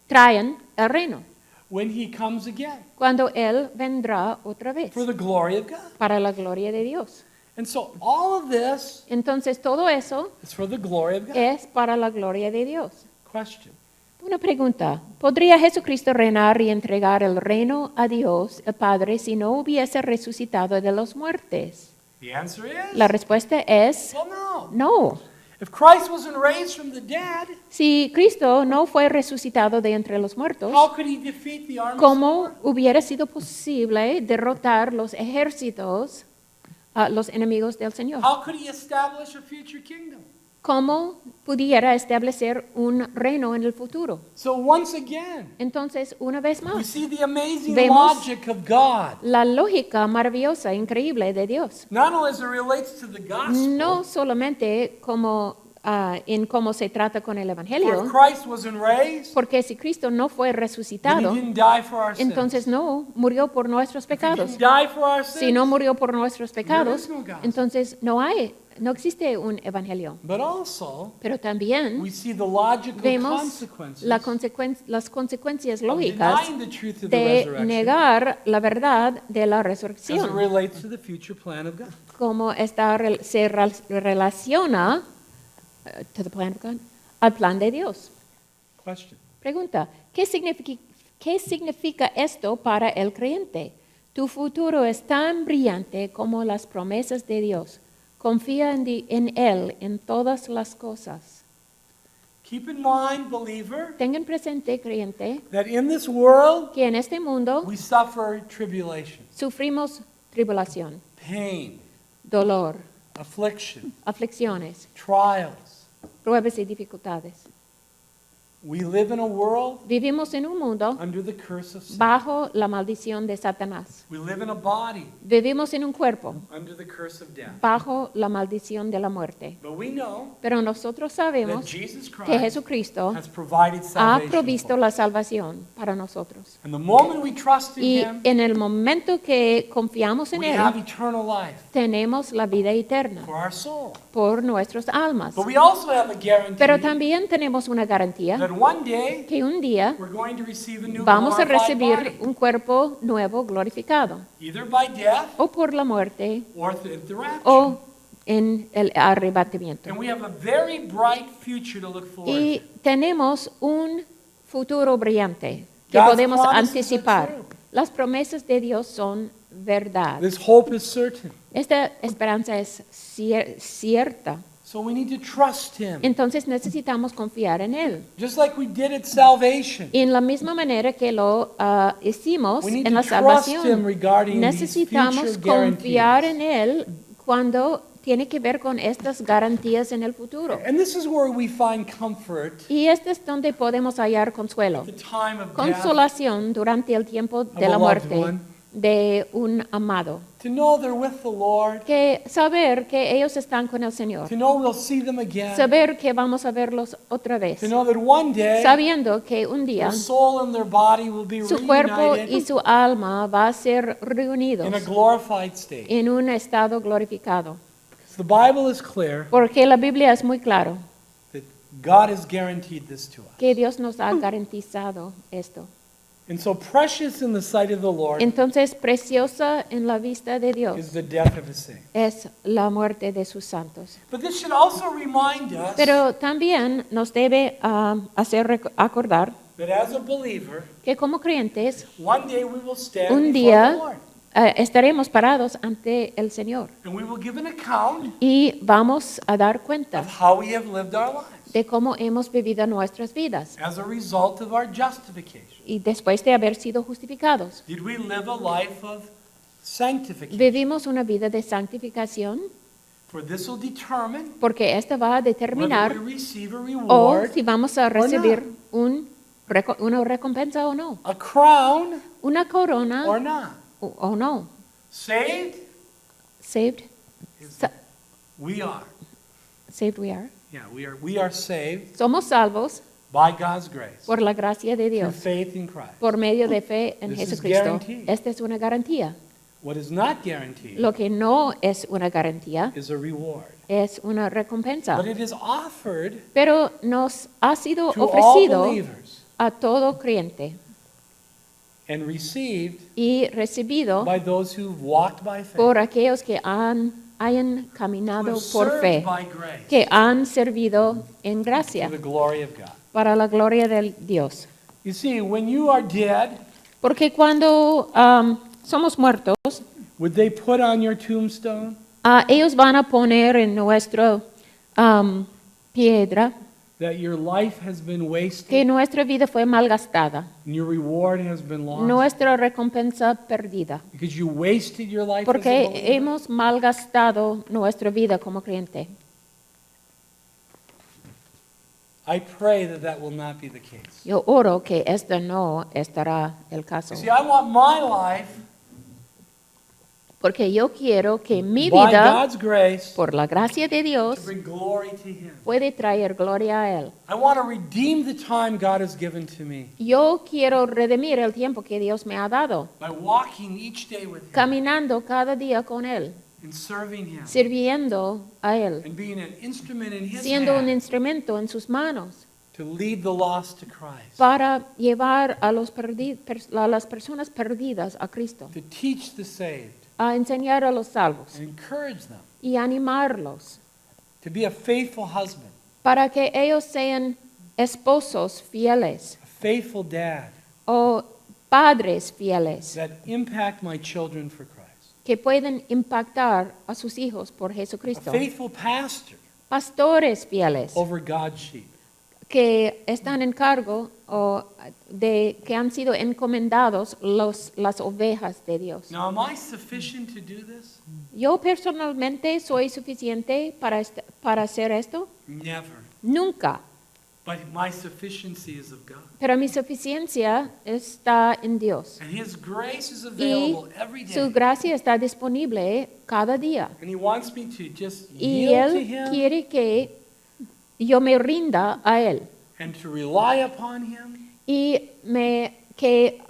traen el reino When he comes again cuando Él vendrá otra vez for the glory of God. para la gloria de Dios. And so all of this Entonces todo eso is for the glory of God. es para la gloria de Dios. Question. Una pregunta, ¿podría Jesucristo reinar y entregar el reino a Dios, el Padre, si no hubiese resucitado de los muertos? The answer is La respuesta es well, no. no. If Christ wasn't raised from the dead, Si Cristo no fue resucitado de entre los muertos, how could he defeat the armies of the ¿cómo world? hubiera sido posible derrotar los ejércitos, los enemigos del Señor? How could he establish a future kingdom? ¿Cómo pudiera establecer un reino en el futuro? So once again, Entonces, una vez we más, see the amazing Vemos logic of God. la lógica maravillosa, increíble de Dios. Not only as it relates to the gospel, No solamente como, en cómo se trata con el for Evangelio, if Christ wasn't raised, porque si Cristo no fue then he resucitado, didn't die for our sins. entonces no murió por nuestros If he pecados. didn't die for our Si no sins, murió por nuestros pecados, no gospel. entonces no existe un Evangelio. but also Pero también we see the logical vemos consequences las consecuencias of lógicas denying the truth of the de resurrection negar la verdad de la as it resurrección, relates to the future plan of God. cómo se relaciona to the plan of God, al plan de Dios. Question. Pregunta, ¿qué significa esto para el creyente? Tu futuro es tan brillante como las promesas de Dios. Confía en Él en todas las cosas. Keep in mind, believer, Tengan presente, creyente, that in this world que en este mundo we suffer tribulation, sufrimos tribulación, pain, dolor, affliction, aflicciones, trials. pruebas y dificultades. We live in a world Vivimos en un mundo under the curse of sin. bajo la maldición de Satanás. We live in a body Vivimos en un cuerpo under the curse of death. bajo la maldición de la muerte. But we know Pero nosotros that sabemos Jesus que Christ Jesucristo has provided ha salvation. provisto for us. la salvación para nosotros. And the moment we trust in Y Him, en el momento que confiamos en we have Él, eternal life tenemos la vida eterna for our soul. por nuestras almas. But we also have a guarantee Pero también tenemos una garantía that one day que un día we're going to receive a new vamos a glorified recibir body, un cuerpo nuevo glorificado, either by death o por la muerte or through the rapture. o en el arrebatamiento. And we have a very bright future to look forward Y to. tenemos un futuro brillante que God's podemos promises anticipar. are true. Las promesas de Dios son verdad. This hope is certain. Esta esperanza es cierta. So we need to trust Him. Entonces necesitamos confiar en Él. Just like we did at salvation. Y en la misma manera que lo hicimos We need en to la trust Him salvación, regarding these necesitamos future confiar guarantees. en Él cuando tiene que ver con estas garantías en el futuro. And this is where we find comfort Y este es donde podemos hallar consuelo, at the time of death, consolación durante el tiempo de a la loved muerte one. de un amado. to know they're with the Lord, Que saber que ellos están con el Señor, to know we'll see them again, saber que vamos a verlos otra vez, to know that one day sabiendo que un día their soul and their body will be su cuerpo y reunited su alma va a ser reunidos in a glorified state. en un estado glorificado. The Bible is clear Porque la Biblia es muy claro that God has guaranteed this to us. que Dios nos ha garantizado esto. And so precious in the sight of the Lord Entonces, preciosa en la vista de is Dios the death of His saints. es la muerte de sus santos. But this should also remind us Pero también nos debe hacer acordar that as a believer, que como creyentes, one day we will stand un before the día Lord. Estaremos parados ante el Señor And we will give an account y vamos a dar cuenta of how we have lived our lives de cómo hemos vivido nuestras vidas as a result of our justification. y después de haber sido justificados. Did we live a life of sanctification? ¿Vivimos una vida de santificación? For this will determine porque esta va a determinar whether we receive a o reward, si vamos a recibir una recompensa o no, a crown, una corona or not. o no. Saved? Saved, Sa- We are. saved we are. Yeah, we are saved Somos salvos by God's grace por la gracia de through Dios, faith in Christ. por medio de fe en This is Jesucristo. guaranteed. Esta es una garantía. What is not guaranteed Lo que no es una garantía is a reward. es una recompensa, But it is offered pero nos ha sido to all ofrecido believers a todo creyente and received y recibido by those who've walked by faith, por aquellos que hayan who caminado have por served fe, by grace que han servido en to gracia the glory of God. para la gloria de Dios. You see, when you are dead, Porque cuando somos muertos, would they put on your tombstone ellos van a poner en nuestra piedra that your life has been que wasted nuestra vida fue malgastada, and your reward has been lost nuestra recompensa perdida, because you wasted your life as a porque believer? hemos malgastado nuestra vida como creyente? I pray that that will not be the case. Yo oro que esto no estará el caso, You see, I want my life porque yo quiero que mi by vida, God's grace por la gracia de to Dios, bring glory to Him. puede traer gloria a Él. I want to redeem the time God has given to me Yo quiero redimir el tiempo que Dios me ha dado, by walking each day with Him caminando cada día con Él, and serving Him sirviendo a Él, and being an instrument in His siendo un hand instrumento en sus manos to lead the lost to Christ, para llevar a las personas perdidas a Cristo, to teach the saved, a enseñar a los salvos and encourage them y animarlos to be a faithful husband, para que ellos sean esposos fieles a faithful dad o padres fieles that impact my children for Christ, que pueden impactar a sus hijos por a Jesucristo, faithful pastor pastores fieles over God's sheep. que están en cargo o de que han sido encomendados las ovejas de Dios. Now, am I sufficient to do this? Yo personalmente soy suficiente para hacer esto? Never. Nunca. But my sufficiency is of God. Pero mi suficiencia está en Dios. And His grace is Y available every su day. gracia está disponible cada día. And He wants me to just Y yield to Él Him quiere que yo me rinda a Él and to rely upon Him y que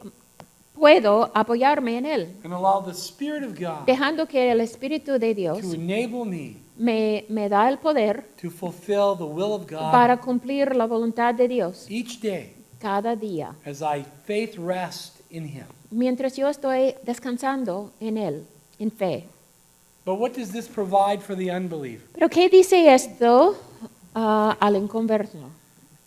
puedo apoyarme en Él, and allow the Spirit of God dejando que el Espíritu de Dios to enable me me da el poder to fulfill the will of God para cumplir la voluntad de Dios each day cada día, as I faith rest in Him. mientras yo estoy descansando en Él, en fe. But what does this provide for the unbeliever? Pero ¿qué dice esto al inconverso?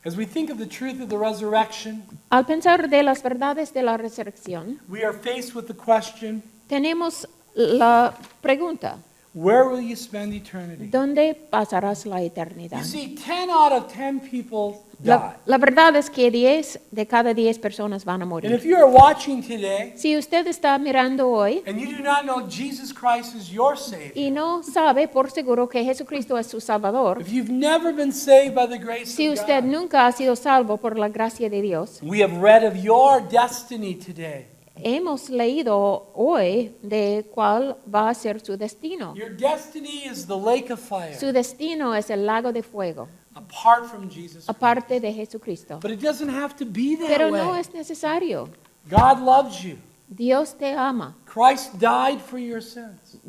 As we think of the truth of the resurrection, Al pensar de las verdades de la resurrección, we are faced with the question, tenemos la pregunta, where will you spend eternity? ¿dónde pasarás la eternidad? You see, 10 out of 10 people die. La verdad es que 10 de cada 10 personas van a And morir. if you are watching today Si usted está mirando hoy and you do not know Jesus Christ is your Savior, y no sabe por seguro que Jesucristo es su Salvador, if you've never been saved by the grace si of usted God, nunca ha sido salvo por la gracia de Dios, we have read of your destiny today. hemos leído hoy de cuál va a ser su destino. Your destiny is the lake of fire, Su destino es el lago de fuego, apart from Jesus Christ. aparte de Jesucristo. But it doesn't have to be that Pero way. no es necesario. God loves you. Dios te ama. Christ died for your sins.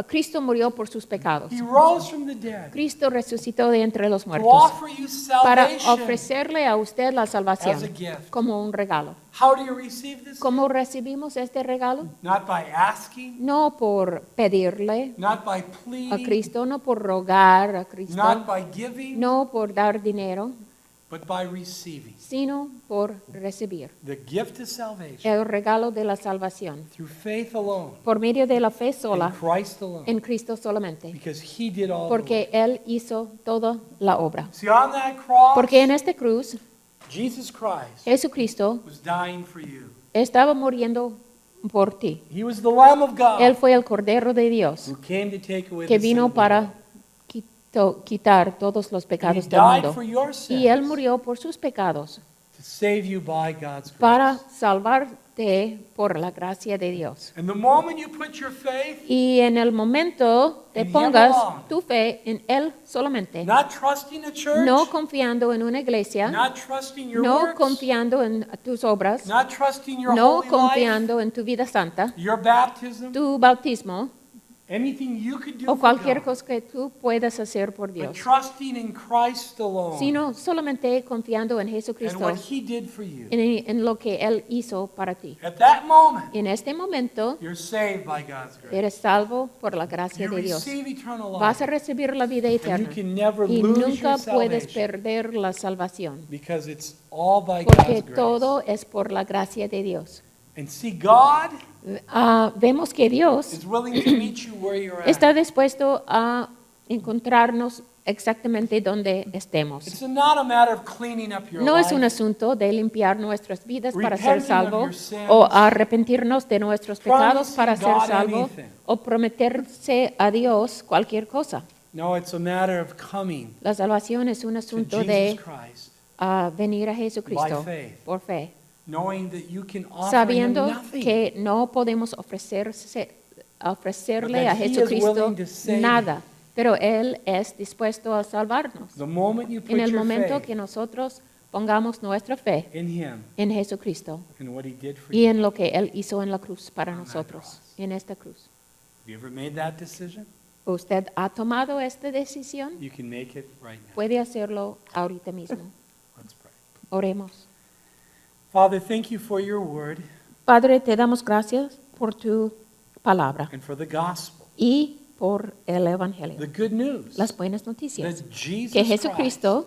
Cristo murió por sus pecados. He rose from the dead Cristo resucitó de entre los to muertos offer you para salvation ofrecerle a usted la as a salvación gift. como un regalo. How do you receive this? ¿Cómo recibimos este regalo? Not by asking, No por pedirle not by a pleading, Cristo, no por rogar a Cristo, not by giving, no por dar dinero, but by receiving sino por recibir the gift of salvation el regalo de la salvación through faith alone, por medio de la fe in sola Christ alone, en Cristo solamente, because He did all the porque Él hizo toda la obra. work. See, on that cross, Porque en esta cruz Jesus Christ Jesucristo was dying for you. estaba muriendo por ti. He was the Lamb of God Él fue el Cordero de Dios who came to take away que the sin vino of the para world. quitar todos los And he pecados del died mundo. for your Y Él sins murió por sus pecados to save you by God's grace. para salvarte por la gracia de Dios. And the moment you put your faith, Y en el momento te In Him pongas alone. tu fe en Él solamente, not trusting a church, no confiando en una iglesia, not trusting your no works, confiando en tus obras, not trusting your no holy life, confiando en tu vida santa, your baptism, tu bautismo anything you could do o for cualquier God, cosa que tú puedas hacer por but Dios, trusting in Christ alone sino solamente confiando en and Jesucristo, what He did for you. en lo que Él hizo para ti. At that moment, En este momento you're saved by God's grace. eres salvo por la gracia You de Dios. receive eternal Vas life, a recibir la vida and you eterna can never y lose nunca your puedes salvation perder la salvación, because it's all by porque God's grace. todo es por la gracia de Dios. And see, God Vemos que Dios is willing to meet you where you're at. está dispuesto a encontrarnos exactamente donde estemos. It's not a matter of cleaning up your No es life. un asunto de limpiar nuestras vidas para ser Repenting of salvo your sins, o arrepentirnos de nuestros pecados promising para ser God salvo anything. o prometerse a Dios cualquier cosa. No, it's a matter of coming La salvación es un to asunto Jesus de Christ, venir a Jesucristo By faith. por fe, knowing that you can offer sabiendo Him nothing. que no podemos ofrecerle a But that He is Jesucristo willing to save nada, pero Él es dispuesto a salvarnos. The moment you put En el your momento faith que nosotros pongamos nuestra fe in Him en Jesucristo and what He did for y you. en lo que Él hizo en la cruz para On that nosotros, cross. en esta cruz. Have you ever made that decision? ¿Usted ha tomado esta decisión? You can make it right now. Puede hacerlo ahorita mismo. Let's pray. Oremos. Father, thank you for your word Padre, te damos gracias por tu palabra and for the gospel, y por el Evangelio, the good news las buenas noticias, that Jesus que Christ Jesucristo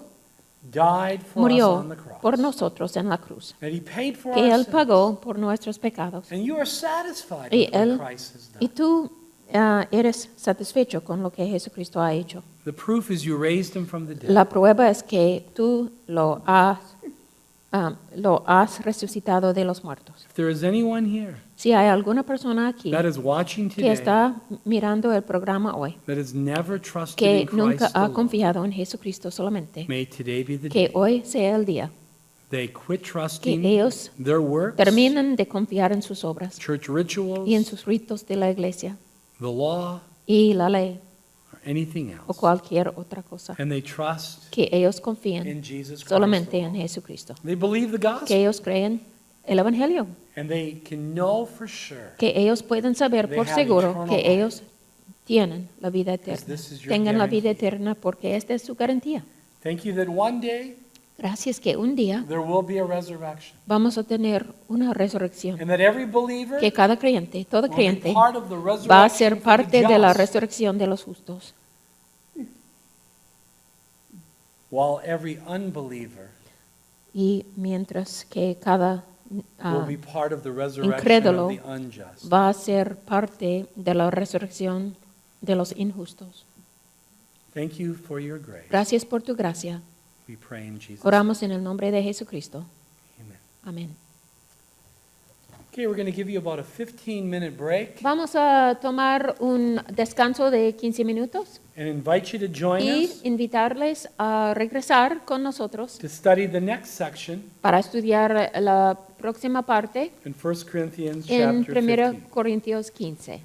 died for us murió on the cross, por nosotros en la cruz, that He paid for que our Él sins, pagó por nuestros pecados. and you are satisfied Y with what Él- Christ has Y done. tú eres satisfecho con lo que Jesucristo ha hecho. The proof is you raised Him from the dead. La prueba es que tú lo has resucitado de los muertos. If there is anyone here Si hay alguna persona aquí that is watching que today está mirando el programa hoy, that has never trusted que in nunca Christ ha alone, confiado en Jesucristo solamente, may today be the que day hoy sea el día they quit que trusting ellos their works, terminen de confiar en sus obras church rituals, y en sus ritos de la iglesia the law, y la ley or anything o else, cualquier otra cosa, and they trust que ellos confíen in Jesus Christ solamente en alone. Jesucristo, They believe the que gospel, ellos creen el Evangelio, and they can know for sure que ellos pueden saber They por have seguro eternal que life. ellos tienen la vida eterna, this is your tengan la vida guarantee. eterna porque esta es su garantía. Thank you that one day Gracias que un día there will be a resurrection, vamos a tener una resurrección, and that every believer que cada creyente, todo will be creyente part of the va a resurrection ser for the parte de la just, resurrección de los justos, while every unbeliever y mientras que cada will be part of the resurrection incrédulo of the unjust. va a ser parte de la resurrección de los injustos. Thank you for your grace. Gracias por tu gracia. We pray in Jesus' name. Oramos en el nombre de Jesucristo. Amen. Amén. Okay, we're going to give you about a 15-minute break Vamos a tomar un descanso de 15 minutos and invite you to join y us invitarles a regresar con nosotros to study the next section para estudiar la próxima parte in 1 Corinthians en chapter 1 15. Corintios 15.